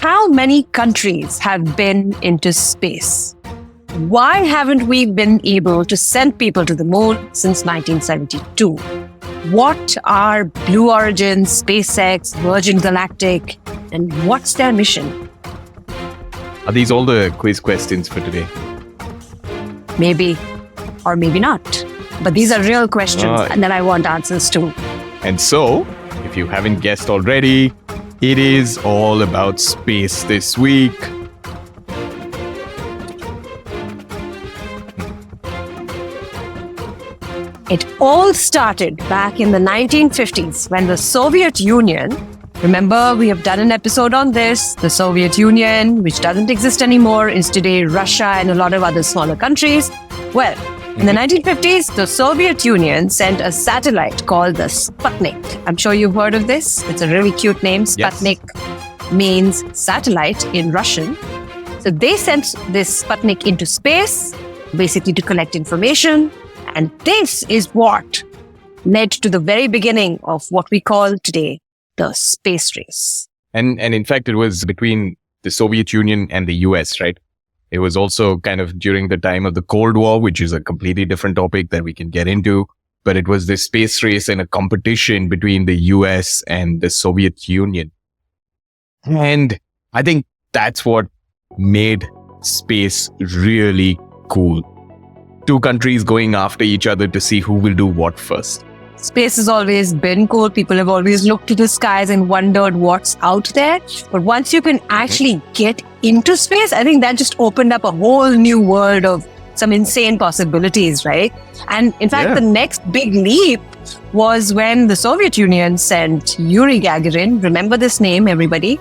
How many countries have been into space? Why haven't we been able to send people to the moon since 1972? What are Blue Origin, SpaceX, Virgin Galactic, and what's their mission? Are these all the quiz questions for today? Maybe, or maybe not. But these are real questions and that I want answers to. And so, if you haven't guessed already, it is all about space this week. It all started back in the 1950s when the Soviet Union, remember we have done an episode on this, the Soviet Union, which doesn't exist anymore, is today Russia and a lot of other smaller countries. Well, in the 1950s, the Soviet Union sent a satellite called the Sputnik. I'm sure you've heard of this. It's a really cute name. Sputnik means satellite in Russian. So they sent this Sputnik into space, basically to collect information. And this is what led to the very beginning of what we call today the space race. And in fact, it was between the Soviet Union and the US, right? It was also kind of during the time of the Cold War, which is a completely different topic that we can get into. But it was this space race and a competition between the US and the Soviet Union. And I think that's what made space really cool. Two countries going after each other to see who will do what first. Space has always been cool. People have always looked to the skies and wondered what's out there. But once you can actually get into space, I think that just opened up a whole new world of some insane possibilities, right? And in fact, the next big leap was when the Soviet Union sent Yuri Gagarin. Remember this name, everybody?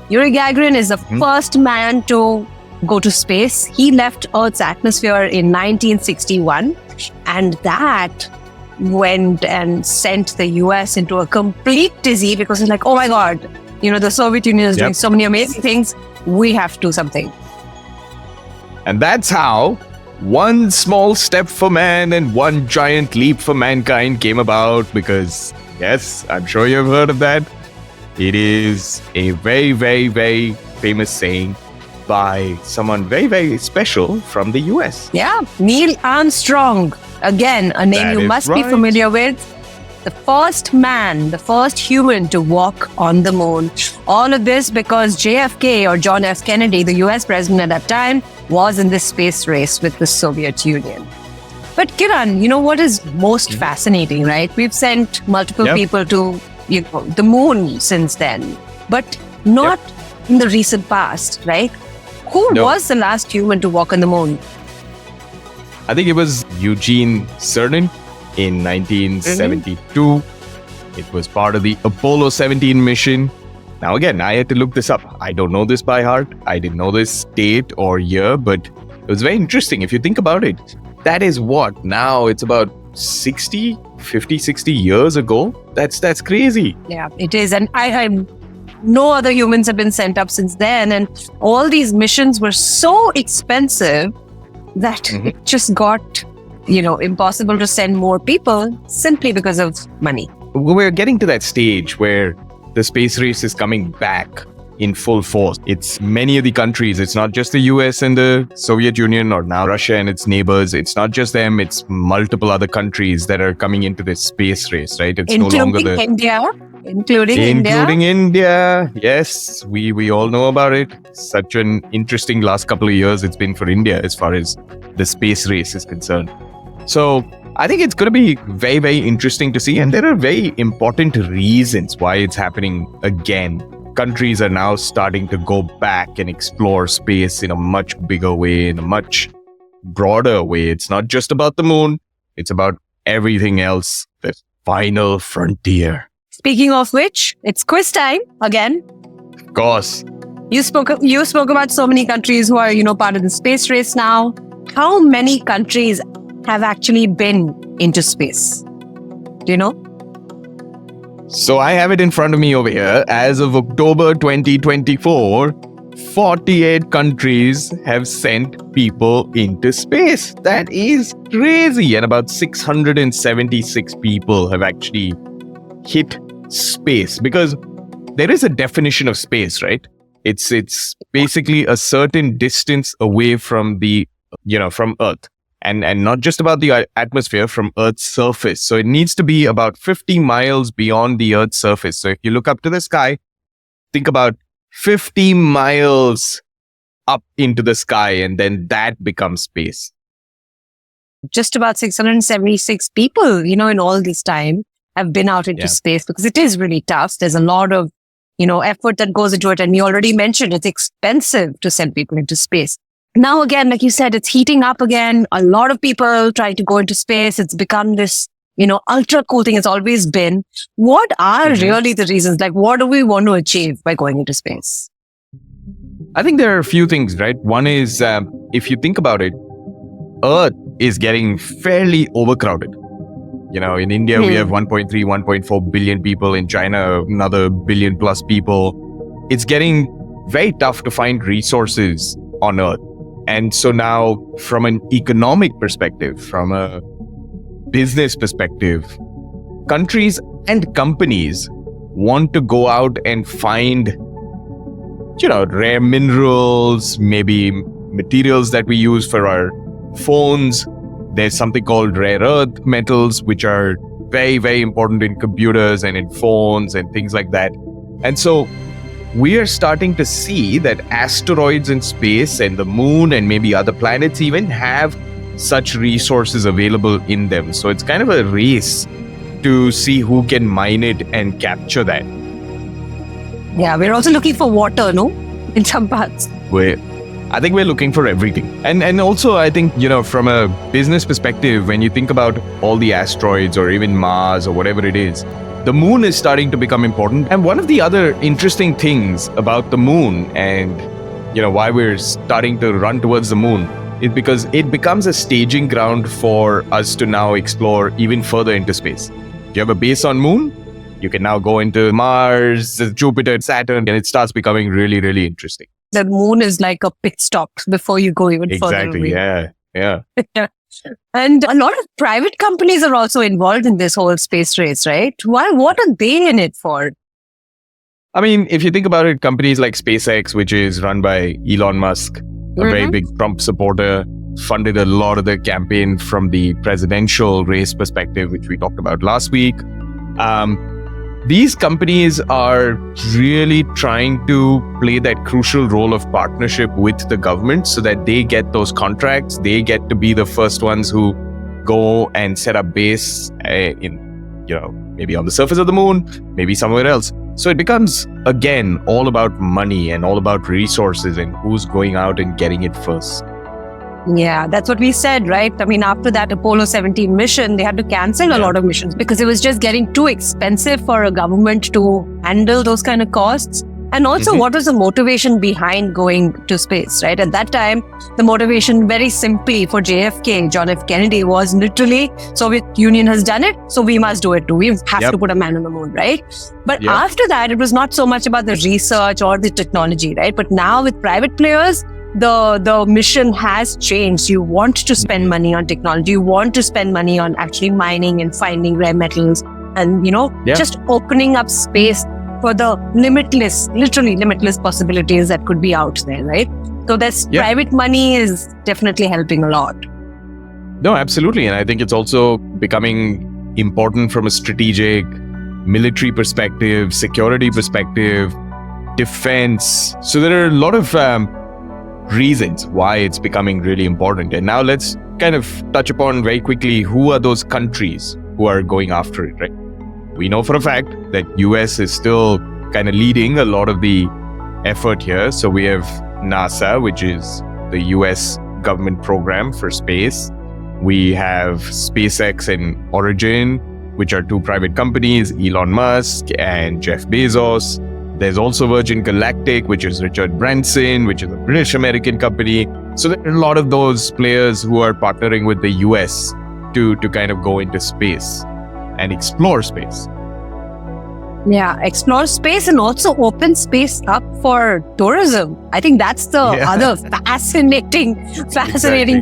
Yuri Gagarin is the first man to go to space. He left Earth's atmosphere in 1961, and that went and sent the US into a complete dizzy because it's like, oh my God, the Soviet Union is doing so many amazing things. We have to do something. And that's how one small step for man and one giant leap for mankind came about, because yes, I'm sure you've heard of that. It is a very, very, very famous saying by someone very, very special from the US. Yeah, Neil Armstrong. Again, a name you must be familiar with. The first man, the first human to walk on the moon. All of this because JFK, or John F. Kennedy, the US president at that time, was in this space race with the Soviet Union. But Kiran, what is most fascinating, right? We've sent multiple people to the moon since then, but not in the recent past, right? Who was the last human to walk on the moon? I think it was Eugene Cernan in 1972. It was part of the Apollo 17 mission. Now again, I had to look this up. I don't know this by heart. I didn't know this date or year, but it was very interesting. If you think about it, that is what? Now it's about 60 years ago. That's crazy. Yeah, it is. And no other humans have been sent up since then. And all these missions were so expensive that it just got, impossible to send more people simply because of money. We're getting to that stage where the space race is coming back in full force. It's many of the countries. It's not just the US and the Soviet Union, or now Russia and its neighbors. It's not just them. It's multiple other countries that are coming into this space race, right? It's including no longer India. Including India. Yes, we all know about it. Such an interesting last couple of years it's been for India as far as the space race is concerned. So I think it's going to be very, very interesting to see. And there are very important reasons why it's happening again. Countries are now starting to go back and explore space in a much bigger way, in a much broader way. It's not just about the moon. It's about everything else. The final frontier. Speaking of which, it's quiz time again. Of course. You spoke about so many countries who are, part of the space race now. How many countries have actually been into space? Do you know? So I have it in front of me over here. As of October 2024, 48 countries have sent people into space. That is crazy. And about 676 people have actually hit space, because there is a definition of space, right? It's basically a certain distance away from from Earth. And not just about the atmosphere, from Earth's surface. So it needs to be about 50 miles beyond the Earth's surface. So if you look up to the sky, think about 50 miles up into the sky, and then that becomes space. Just about 676 people, in all this time have been out into space, because it is really tough. There's a lot of, effort that goes into it. And you already mentioned it's expensive to send people into space. Now, again, like you said, it's heating up again. A lot of people trying to go into space. It's become this, ultra cool thing. It's always been. What are really the reasons? Like, what do we want to achieve by going into space? I think there are a few things, right? One is, if you think about it, Earth is getting fairly overcrowded. In India, we have 1.3, 1.4 billion people. In China, another billion plus people. It's getting very tough to find resources on Earth. And so now, from an economic perspective, from a business perspective, countries and companies want to go out and find, rare minerals, maybe materials that we use for our phones. There's something called rare earth metals, which are very, very important in computers and in phones and things like that. And so we are starting to see that asteroids in space and the moon and maybe other planets even have such resources available in them. So it's kind of a race to see who can mine it and capture that. Yeah, we're also looking for water, no? In some parts. I think we're looking for everything. And also, I think, from a business perspective, when you think about all the asteroids or even Mars or whatever it is, the moon is starting to become important. And one of the other interesting things about the moon and, why we're starting to run towards the moon is because it becomes a staging ground for us to now explore even further into space. If you have a base on moon, you can now go into Mars, Jupiter, Saturn, and it starts becoming really, really interesting. The moon is like a pit stop before you go even further away. Exactly, yeah. And a lot of private companies are also involved in this whole space race, right? What are they in it for? I mean, if you think about it, companies like SpaceX, which is run by Elon Musk, a very big Trump supporter, funded a lot of the campaign from the presidential race perspective, which we talked about last week. These companies are really trying to play that crucial role of partnership with the government so that they get those contracts. They get to be the first ones who go and set up base maybe on the surface of the moon, maybe somewhere else. So it becomes, again, all about money and all about resources and who's going out and getting it first. Yeah, that's what we said, right? I mean, after that Apollo 17 mission, they had to cancel a lot of missions because it was just getting too expensive for a government to handle those kind of costs. And also, what was the motivation behind going to space, right? At that time, the motivation very simply for JFK, John F. Kennedy, was literally, Soviet Union has done it, so we must do it too. We have to put a man on the moon, right? But after that, it was not so much about the research or the technology, right? But now with private players, the mission has changed. You want to spend money on technology. You want to spend money on actually mining and finding rare metals and, just opening up space for the literally limitless possibilities that could be out there, right? So this private money is definitely helping a lot. No, absolutely. And I think it's also becoming important from a strategic military perspective, security perspective, defense. So there are a lot of reasons why it's becoming really important. And now let's kind of touch upon very quickly who are those countries who are going after it, right? We know for a fact that US is still kind of leading a lot of the effort here. So we have NASA, which is the US government program for space. We have SpaceX and Origin, which are two private companies, Elon Musk and Jeff Bezos. There's also Virgin Galactic, which is Richard Branson, which is a British-American company. So there are a lot of those players who are partnering with the US to kind of go into space and explore space. Yeah, explore space and also open space up for tourism. I think that's the other fascinating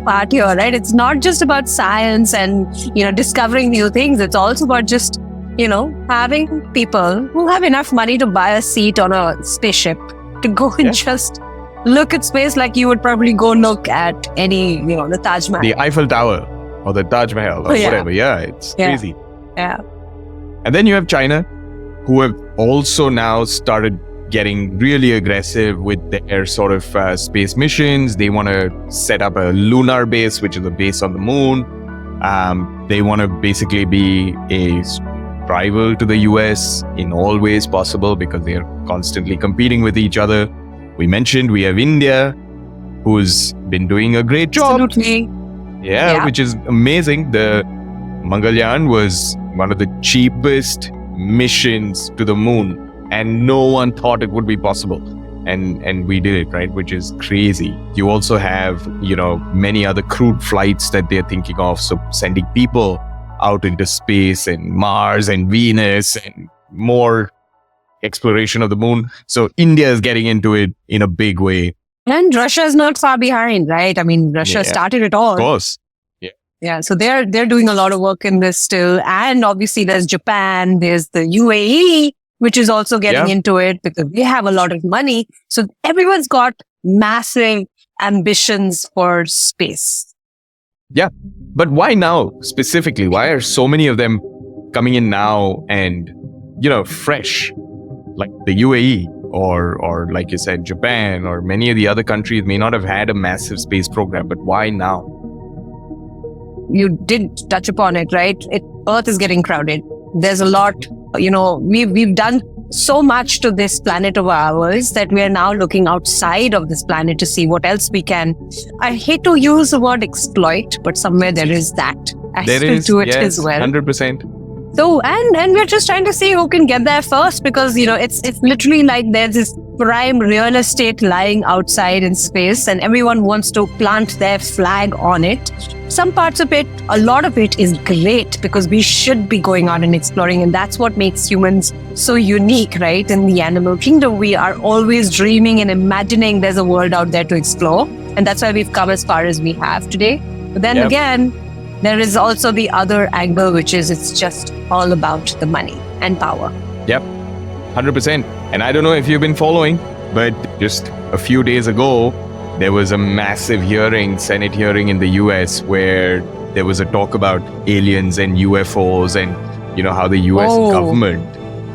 part here, right? It's not just about science and, discovering new things. It's also about just, having people who have enough money to buy a seat on a spaceship to go and just look at space like you would probably go look at any, the Taj Mahal. The Eiffel Tower or the Taj Mahal or whatever. Yeah, it's crazy. Yeah. And then you have China, who have also now started getting really aggressive with their sort of space missions. They want to set up a lunar base, which is a base on the moon. They want to basically be a rival to the US in all ways possible because they are constantly competing with each other. We mentioned we have India, who's been doing a great job. Absolutely. Yeah, which is amazing. The Mangalyaan was one of the cheapest missions to the moon, and no one thought it would be possible. And we did it, right? Which is crazy. You also have, many other crewed flights that they're thinking of. So sending people out into space and Mars and Venus and more exploration of the moon. So India is getting into it in a big way. And Russia is not far behind, right? I mean, Russia started it all. Of course. Yeah, so they're doing a lot of work in this still. And obviously there's Japan, there's the UAE, which is also getting into it because they have a lot of money. So everyone's got massive ambitions for space. Yeah. But why now specifically? Why are so many of them coming in now and, fresh? Like the UAE or like you said, Japan or many of the other countries may not have had a massive space program, but why now? You did touch upon it, right? Earth is getting crowded. There's a lot, we've done so much to this planet of ours that we are now looking outside of this planet to see what else we can. I hate to use the word exploit, but somewhere there is that aspect to it as well. 100%. So, and we're just trying to see who can get there first because, it's literally like there's this prime real estate lying outside in space and everyone wants to plant their flag on it. Some parts of it, a lot of it is great because we should be going out and exploring. And that's what makes humans so unique, right? In the animal kingdom, we are always dreaming and imagining there's a world out there to explore. And that's why we've come as far as we have today. But then again, there is also the other angle, which is it's just all about the money and power. Yep, 100%. And I don't know if you've been following, but just a few days ago, there was a massive Senate hearing in the US where there was a talk about aliens and UFOs and, how the US government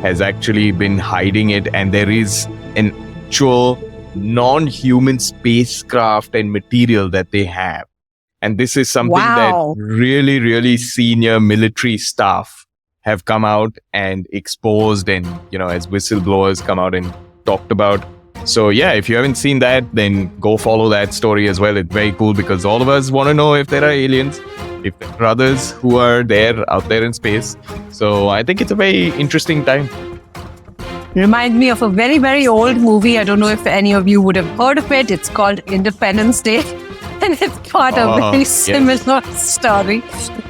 has actually been hiding it. And there is an actual non-human spacecraft and material that they have. And this is something that really, really senior military staff have come out and exposed and, as whistleblowers come out and talked about. So yeah, if you haven't seen that, then go follow that story as well. It's very cool because all of us want to know if there are aliens, if there are others who are out there in space. So I think it's a very interesting time. Reminds me of a very, very old movie. I don't know if any of you would have heard of it. It's called Independence Day. And it's got a very similar story.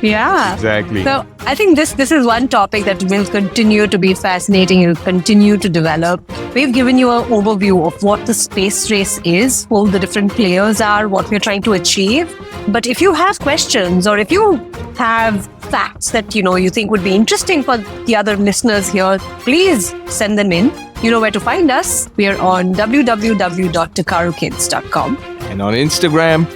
Yeah. Exactly. So I think this is one topic that will continue to be fascinating. It will continue to develop. We've given you an overview of what the space race is, who the different players are, what we're trying to achieve. But if you have questions or if you have facts that, you think would be interesting for the other listeners here, please send them in. You know where to find us. We are on www.takarokids.com. And on Instagram.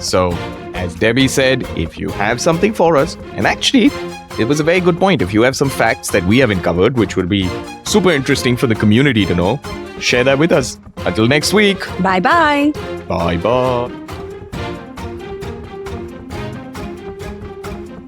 So, as Debbie said, if you have something for us, and actually, it was a very good point. If you have some facts that we haven't covered, which would be super interesting for the community to know, share that with us. Until next week. Bye-bye. Bye-bye.